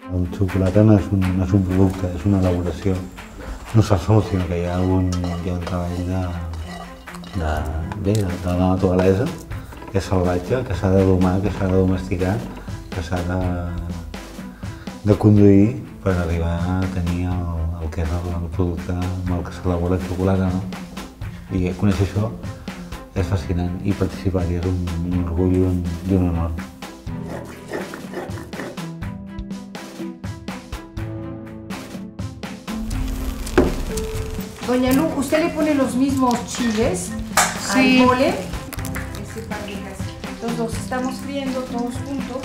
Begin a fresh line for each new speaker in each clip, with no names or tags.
El xocolata no és un producte, és una elaboració. No és sol, sinó que hi ha un treball de la naturalesa, que és salvatge, que s'ha de domar, que s'ha de domesticar, que s'ha de conduir per arribar a tenir el que és el producte amb el que s'elabora el xocolata, no? I conèixer això és fascinant i participar-hi és un orgull i un honor.
Doña Lu, ¿usted le pone los mismos chiles al mole? Ese par de casitos, los estamos friendo todos juntos.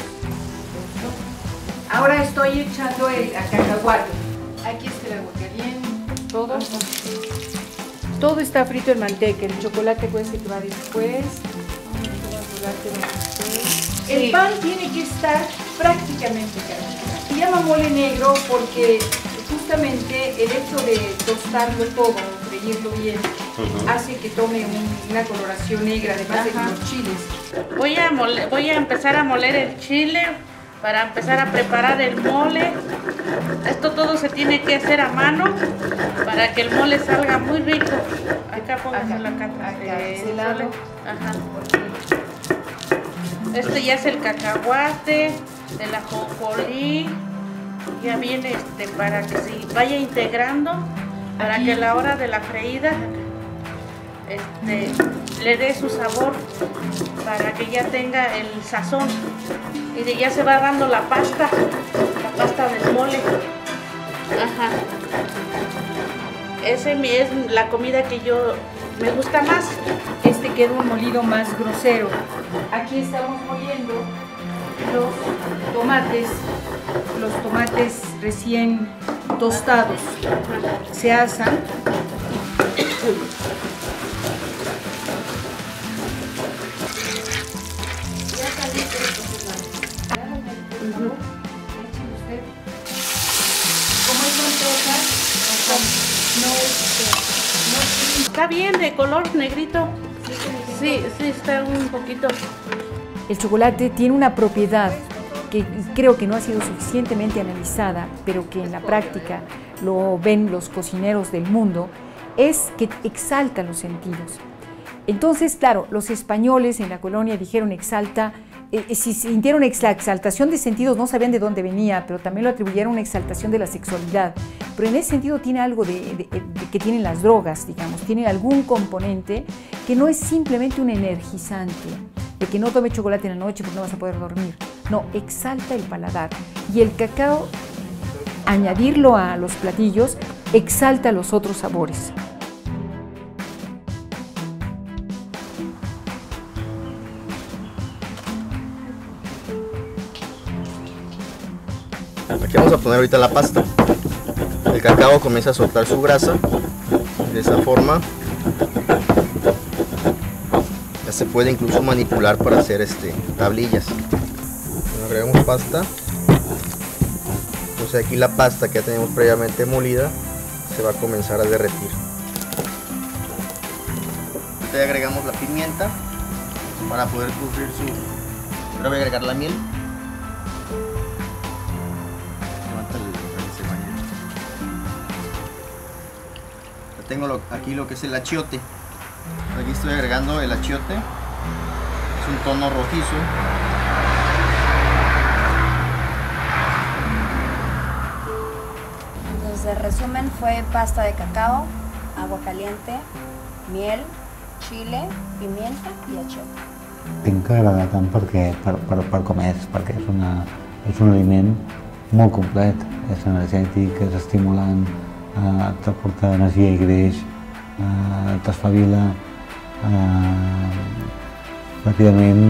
Ahora estoy echando el cacahuate. Aquí está el agua caliente, todo está frito en manteca. El chocolate puede ser que va después. El pan tiene que estar prácticamente caliente. Se llama mole negro porque justamente el hecho de tostarlo todo, freírlo bien, hace que tome una coloración negra, además de los chiles.
Voy a empezar a moler el chile para empezar a preparar el mole. Esto todo se tiene que hacer a mano para que el mole salga muy rico. Acá póngase la caja.
Ese lado.
Ajá. Este ya es el cacahuate, el ajonjolí. Ya viene para que se vaya integrando, para que a la hora de la freída le dé su sabor, para que ya tenga el sazón. Y ya se va dando la pasta del mole. Ajá. Ese es la comida que me gusta más.
Este queda un molido más grosero. Aquí estamos moliendo los tomates recién tostados. Se asan.
Está bien de color negrito. Sí, está un poquito.
El chocolate tiene una propiedad que creo que no ha sido suficientemente analizada, pero que en la práctica lo ven los cocineros del mundo, es que exalta los sentidos. Entonces, claro, los españoles en la colonia dijeron exalta, si sintieron la exaltación de sentidos, no sabían de dónde venía, pero también lo atribuyeron a una exaltación de la sexualidad. Pero en ese sentido tiene algo que tienen las drogas, digamos, tiene algún componente que no es simplemente un energizante, de que no tome chocolate en la noche porque no vas a poder dormir. No, exalta el paladar. Y el cacao, añadirlo a los platillos, exalta los otros sabores.
Aquí vamos a poner ahorita la pasta. El cacao comienza a soltar su grasa. De esa forma ya se puede incluso manipular para hacer tablillas. Bueno, agregamos pasta. Entonces aquí la pasta que ya tenemos previamente molida se va a comenzar a derretir. Ahorita agregamos la pimienta para poder cubrir su... Ahora voy a agregar la miel. Tengo aquí lo que es el achiote. Aquí estoy agregando el achiote. Es un tono rojizo.
Entonces, el resumen fue pasta de cacao, agua caliente, miel, chile, pimienta y achiote.
Tinc que agradar tant per com és, perquè és un aliment molt complet, és energètic, és estimulant, t'aporta energia i greix, t'espavila, pràcticament,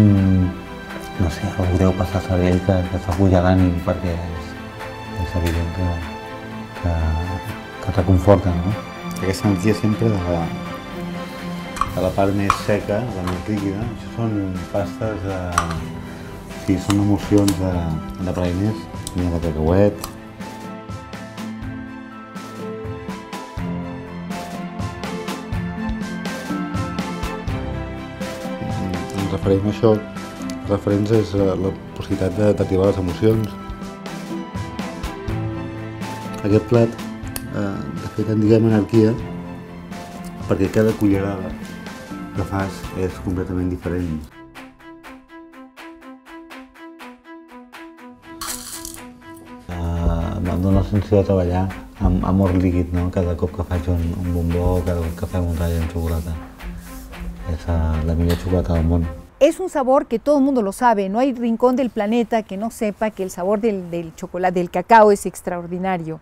no sé, algú deu passar cervell que s'apuja l'ànim perquè és evident que et reconforta, no? Aquesta energia sempre de la part més seca, la més líquida, això són pastes, sí, són emulsions de praliners, de cacauet. Referent a això, referents és la possibilitat d'activar les emocions. Aquest plat, de fet, en diguem anarquia, perquè cada cullerada que fas és completament diferent. Em dóna la sensació de treballar amb amor líquid, no? Cada cop que faig un bombó, cada cop que fem un tall amb xocolata. És la millor xocolata del món.
Es un sabor que todo el mundo lo sabe, no hay rincón del planeta que no sepa que el sabor del chocolate, del cacao es extraordinario.